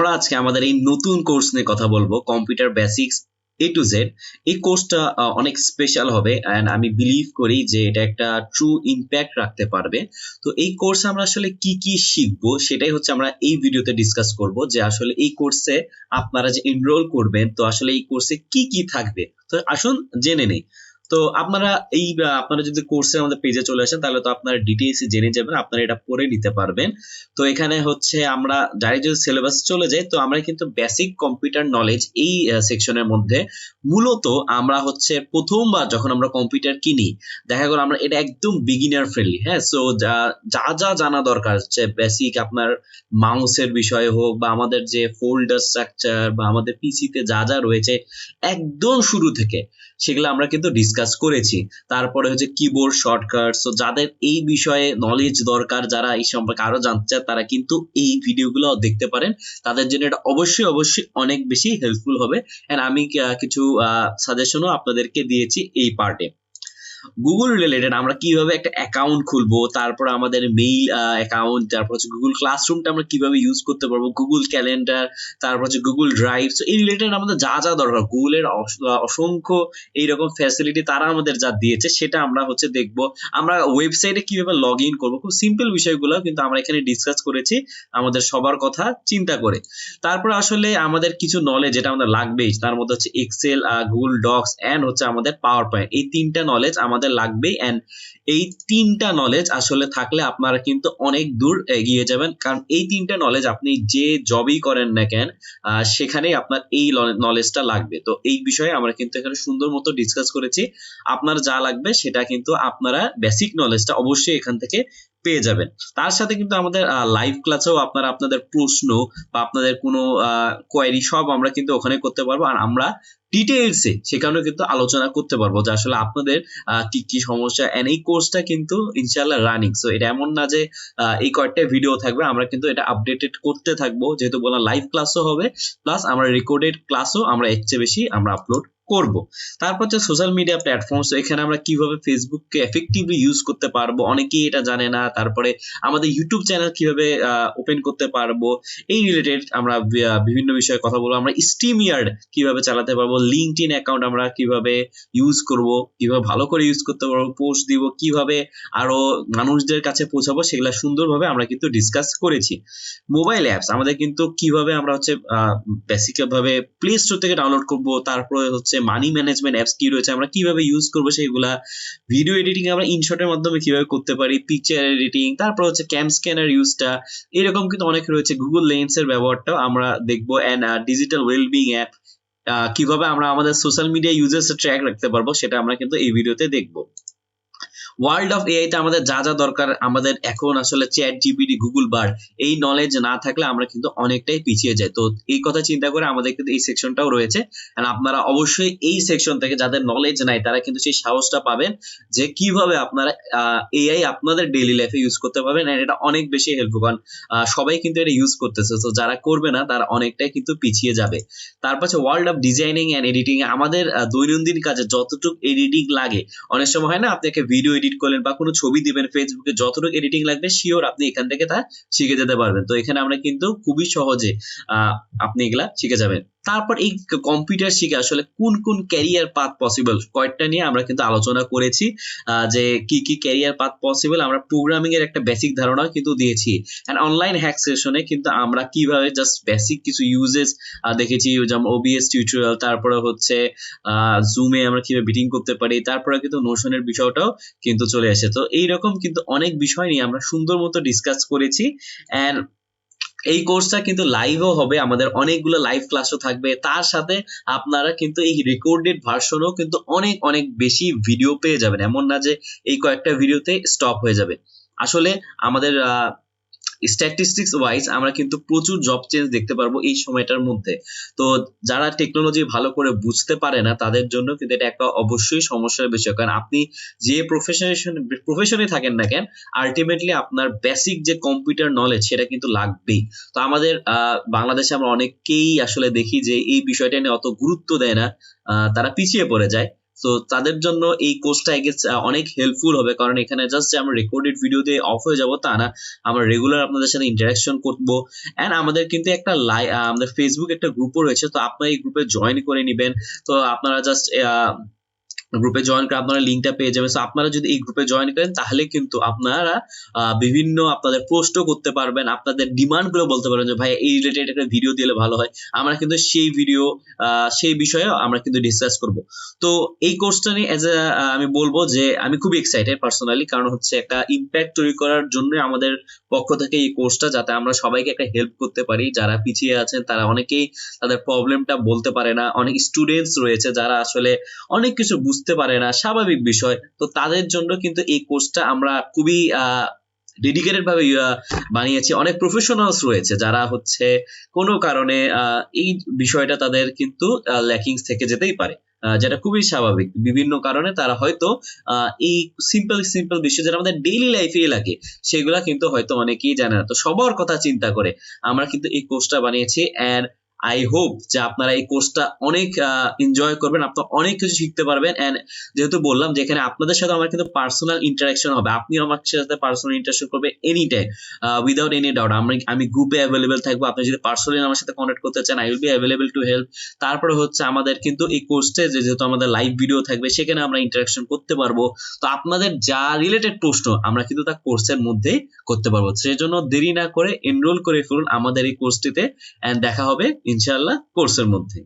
আমরা আজকে আমাদের এই নতুন কোর্স নিয়ে কথা বলবো, computer basics A to Z. এই কোর্সটা অনেক স্পেশাল হবে অ্যান্ড আমি বিলিভ করি যে এটা একটা ট্রু ইম্প্যাক্ট রাখতে পারবে। তো এই কোর্সে আমরা আসলে কি কি শিখবো সেটাই হচ্ছে আমরা এই ভিডিওতে ডিসকাস করব, যে আসলে এই কোর্সে আপনারা যে এনরোল করবেন তো আসলে এই কোর্সে কি কি থাকবে। তো আসুন জেনে নেই। তো আপনারা যদি কোর্সের আমাদের পেজে চলে আসেন তাহলে তো আপনারা ডিটেইলস জেনে যাবেন, আপনারা এটা পড়ে নিতে পারবেন। তো এখানে হচ্ছে আমরা ডাইরেক্ট যদি সিলেবাস চলে যাই তো আমরা কিন্তু বেসিক কম্পিউটার নলেজ এই সেকশনের মধ্যে মূলত আমরা হচ্ছে প্রথমবার যখন আমরা কম্পিউটার কিনি, দেখা গেল আমরা এটা একদম বিগিনার ফ্রেন্ডলি। হ্যাঁ, সো যা যা যা জানা দরকার হচ্ছে বেসিক আপনার মাউসের বিষয় হোক বা আমাদের যে ফোল্ডার স্ট্রাকচার বা আমাদের পিসিতে যা যা রয়েছে একদম শুরু থেকে সেগুলো আমরা কিন্তু ডিসকাস করেছি। তারপরে হচ্ছে কিবোর্ড শর্টকাট, সো যাদের এই বিষয়ে নলেজ দরকার, যারা এই সম্পর্কে আরো জানতে চায় তারা কিন্তু এই ভিডিওগুলো দেখতে পারেন। তাদের জন্য এটা অবশ্যই অবশ্যই অনেক বেশি হেল্পফুল হবে। এন্ড আমি কিছু সাজেশনও আপনাদেরকে দিয়েছি এই পার্টে। গুগল রিলেটেড আমরা কিভাবে একটা অ্যাকাউন্ট খুলবো, তারপর আমাদের মেইল অ্যাকাউন্ট, তারপর হচ্ছে গুগল ক্লাসরুমটা আমরা কিভাবে ইউজ করতে পারবো, গুগল ক্যালেন্ডার, তারপর হচ্ছে গুগল ড্রাইভ। তো এই রিলেটেড আমাদের যা যা দরকার, গুগলের অসংখ্য এইরকম ফ্যাসিলিটি তারা আমাদের যা দিয়েছে সেটা আমরা হচ্ছে দেখবো। আমরা ওয়েবসাইটে কিভাবে লগ ইন করবো, খুব সিম্পল বিষয়গুলো কিন্তু আমরা এখানে ডিসকাস করেছি আমাদের সবার কথা চিন্তা করে। তারপর আসলে আমাদের কিছু নলেজ যেটা আমাদের লাগবেই, তার মধ্যে হচ্ছে এক্সেল, গুগল ডক্স এন্ড হচ্ছে আমাদের পাওয়ার পয়েন্ট। এই তিনটা নলেজ আমাদের লাগবেই। এন্ড এই তিনটা নলেজ আসলে থাকলে আপনারা কিন্তু অনেক দূর এগিয়ে যাবেন, কারণ এই তিনটা নলেজ আপনি যে জবই করেন না কেন সেখানেই আপনার এই নলেজটা লাগবে। তো এই বিষয়ে আমরা কিন্তু এখানে সুন্দর মতো ডিসকাস করেছি। আপনার যা লাগবে সেটা কিন্তু আপনারা বেসিক নলেজটা অবশ্যই এখান থেকে পেয়ে যাবেন। তার সাথে কিন্তু আমাদের লাইভ ক্লাসেও আপনারা আপনাদের প্রশ্ন বা আপনাদের কোনো কোয়েরি সব আমরা কিন্তু ওখানে করতে পারবো। আর আমরা ডিটেইলসে সেখানেও কিন্তু আলোচনা করতে পারবো যে আসলে আপনাদের কি কি সমস্যা। এন্ড এই কোর্সটা কিন্তু ইনশাআল্লাহ রানিং, সো এটা এমন না যে এই কয়েকটা ভিডিও থাকবে, আমরা কিন্তু এটা আপডেটেড করতে থাকবো, যেহেতু বলা লাইভ ক্লাসও হবে প্লাস আমরা রেকর্ডেড ক্লাসও আমরা এর চেয়ে বেশি আমরা আপলোড করব। তারপর হচ্ছে সোশ্যাল মিডিয়া প্ল্যাটফর্ম, তো এখানে আমরা কিভাবে ফেসবুককে এফেক্টিভলি ইউজ করতে পারবো, অনেকেই এটা জানে না। তারপরে আমাদের ইউটিউব চ্যানেল কিভাবে ওপেন করতে পারবো, এই রিলেটেড আমরা বিভিন্ন বিষয়ে কথা বলবো। আমরা স্ট্রিম ইয়ার্ড কিভাবে চালাতে পারবো, লিঙ্কডইন অ্যাকাউন্ট আমরা কিভাবে ইউজ করব, কিভাবে ভালো করে ইউজ করতে পারবো, পোস্ট দিব কিভাবে আরো মানুষদের কাছে পৌঁছাবো, সেগুলা সুন্দরভাবে আমরা কিন্তু ডিসকাস করেছি। মোবাইল অ্যাপস আমাদের কিন্তু কিভাবে আমরা হচ্ছে বেসিক ভাবে প্লে স্টোর থেকে ডাউনলোড করব, তারপরে হচ্ছে মানি ম্যানেজমেন্ট অ্যাপস কি রয়েছে আমরা কিভাবে ইউজ করবো সেগুলা, ভিডিও এডিটিং আমরা ইনশটের মাধ্যমে কিভাবে করতে পারি, পিকচার এডিটিং, তারপর হচ্ছে ক্যাম স্ক্যানার ইউজটা, এরকম কিন্তু অনেক রয়েছে। গুগল লেন্সের ব্যবহারটাও আমরা দেখবো। এন্ড ডিজিটাল ওয়েলবিং অ্যাপ কিভাবে আমরা আমাদের সোশ্যাল মিডিয়া ইউজার্স ট্র্যাক রাখতে পারবো সেটা আমরা কিন্তু এই ভিডিওতে দেখবো। ওয়ার্ল্ড অফ এআই তে আমাদের যা যা দরকার, আমাদের এখন আসলে চ্যাট জিপিটি, গুগল বার্ড এই নলেজ না থাকলে আমরা কিন্তু অনেকটাই পিছিয়ে যাই। তো এই কথা চিন্তা করে আমাদের কিন্তু এই সেকশনটাও রয়েছে। এন্ড আপনারা অবশ্যই এই সেকশন থেকে যাদের নলেজ নাই তারা কিন্তু সেই সাহসটা পাবেন যে কিভাবে আপনারা এআই আপনাদের ডেইলি লাইফে ইউজ করতে পারবেন। এন্ড এটা অনেক বেশি হেল্পফুল, কারণ সবাই কিন্তু এটা ইউজ করতেছে, তো যারা করবে না তারা অনেকটাই কিন্তু পিছিয়ে যাবে। তারপর হচ্ছে world of designing and editing, আমাদের দৈনন্দিন কাজে যতটুকু এডিটিং লাগে, অনেক সময় হয় না আপনি একটা ভিডিও এডিট করলেন বা কোনো ছবি দিবেন ফেসবুকে, যতটুকু এডিটিং লাগবে শিওর আপনি এখান থেকে তা শিখে যেতে পারবেন। তো এখানে আমরা কিন্তু খুবই সহজে আপনি এগুলা শিখে যাবেন। তারপর এই কম্পিউটার শিখে আসলে কোন কোন ক্যারিয়ার পাথ পসিবল কয়েকটা নিয়ে আমরা কিন্তু আলোচনা করেছি, যে কি কি ক্যারিয়ার পাথ পসিবল। আমরা প্রোগ্রামিং এর একটা বেসিক ধারণা কিন্তু দিয়েছি। এন্ড অনলাইন হ্যাক সেশনে কিন্তু আমরা কিভাবে জাস্ট বেসিক কিছু ইউজেস দেখেছি, যেমন ওবিএস টিউটোরিয়াল, তারপরে হচ্ছে জুমে আমরা কিভাবে মিটিং করতে পারি, তারপরে কিন্তু নোশনের বিষয়টাও কিন্তু চলে আসে। তো এইরকম কিন্তু অনেক বিষয় নিয়ে আমরা সুন্দর মতো ডিসকাস করেছি। এন্ড এই কোর্সটা কিন্তু লাইভও হবে, আমাদের অনেকগুলো লাইভ ক্লাসও থাকবে। তার সাথে আপনারা কিন্তু এই রেকর্ডেড ভার্সনও কিন্তু অনেক অনেক বেশি ভিডিও পেয়ে যাবেন, এমন না যে এই কয়েকটা ভিডিওতে স্টপ হয়ে যাবে। আসলে আমাদের স্ট্যাটিস্টিক্স ওয়াইজ আমরা কিন্তু প্রচুর জব চেঞ্জ দেখতে পারবো এই সময়টার মধ্যে। তো যারা টেকনোলজি ভালো করে বুঝতে পারে না তাদের জন্য কিন্তু এটা একটা অবশ্যই সমস্যার বিষয়, কারণ আপনি যে প্রফেশনে থাকেন না কেন আলটিমেটলি আপনার বেসিক যে কম্পিউটার নলেজ সেটা কিন্তু লাগবেই। তো আমাদের বাংলাদেশে আমরা অনেককেই আসলে দেখি যে এই বিষয়টা নিয়ে অত গুরুত্ব দেয় না, তারা পিছিয়ে পড়ে যায়। তো তাদের জন্য এই কোর্সটা আই গেস অনেক হেল্পফুল হবে, কারণ এখানে জাস্ট আমরা রেকর্ডেড ভিডিও দিয়ে অফ হয়ে যাব তা না, আমরা রেগুলার আপনাদের সাথে ইন্টারাকশন করবো। অ্যান্ড আমাদের কিন্তু একটা আমাদের ফেসবুক একটা গ্রুপও রয়েছে, তো আপনারা এই গ্রুপে জয়েন করে নেবেন। তো আপনারা জাস্ট গ্রুপে জয়েন করে আপনারা লিঙ্কটা পেয়ে যাবেন। সো আপনারা যদি এই গ্রুপে জয়েন করেন তাহলে কিন্তু আপনারা বিভিন্ন আপনাদের প্রশ্ন করতে পারবেন, আপনাদের ডিমান্ড গুলো বলতে পারবেন যে ভাই এই রিলেটেড একটা ভিডিও দিলে ভালো হয়, আমরা কিন্তু সেই ভিডিও সেই বিষয়ে আমরা কিন্তু ডিসকাস করব। তো এই কোর্সটা নিয়ে আমি বলবো যে আমি খুবই এক্সাইটেড পার্সোনালি, কারণ হচ্ছে একটা ইম্প্যাক্ট তৈরি করার জন্য আমাদের পক্ষ থেকে এই কোর্সটা, যাতে আমরা সবাইকে একটা হেল্প করতে পারি। যারা পিছিয়ে আছেন তারা অনেকেই তাদের প্রবলেমটা বলতে পারে না, অনেক স্টুডেন্টস রয়েছে যারা আসলে অনেক কিছু বুঝতে পারে না, স্বাভাবিক বিষয়। তো তাদের জন্য কিন্তু এই কোর্সটা আমরা খুবই ডেডিকেটেড ভাবে বানিয়েছি। অনেক প্রফেশনালস রয়েছে যারা হচ্ছে কোনো কারণে এই বিষয়টা তাদের কিন্তু ল্যাকিংস থেকে যেতেই পারে, যেটা খুবই স্বাভাবিক। বিভিন্ন কারণে তারা হয়তো এই সিম্পল সিম্পল বিষয় যেটা আমাদের ডেইলি লাইফে লাগে সেগুলা কিন্তু হয়তো অনেকেই জানে না। তো সবার কথা চিন্তা করে আমরা কিন্তু এই কোর্সটা বানিয়েছি। অ্যান্ড আই হোপ যে আপনারা এই কোর্সটা অনেক এনজয় করবেন, আপনারা অনেক কিছু শিখতে পারবেন। এন্ড যেহেতু বললাম যে এখানে আপনাদের সাথে আমার কিন্তু পার্সোনাল ইন্টারাকশন হবে, আপনিও আমার সাথে পার্সোনাল ইন্টারাকশন করবে any time without any doubt. আমি গ্রুপে অ্যাভেলেবেল থাকবো, আপনি যদি পার্সোনালি আমার সাথে কন্ট্যাক্ট করতে চান I will be available to help. তারপরে হচ্ছে আমাদের কিন্তু এই কোর্সে যেহেতু আমাদের লাইভ ভিডিও থাকবে সেখানে আমরা ইন্টারাকশন করতে পারবো। তো আপনাদের যা রিলেটেড প্রশ্ন আমরা কিন্তু তা কোর্সের মধ্যেই করতে পারবো। সেই জন্য দেরি না করে এনরোল করে ফেলুন আমাদের এই কোর্সটিতে, এন্ড দেখা হবে ইনশাআল্লাহ কোর্সের মধ্যে।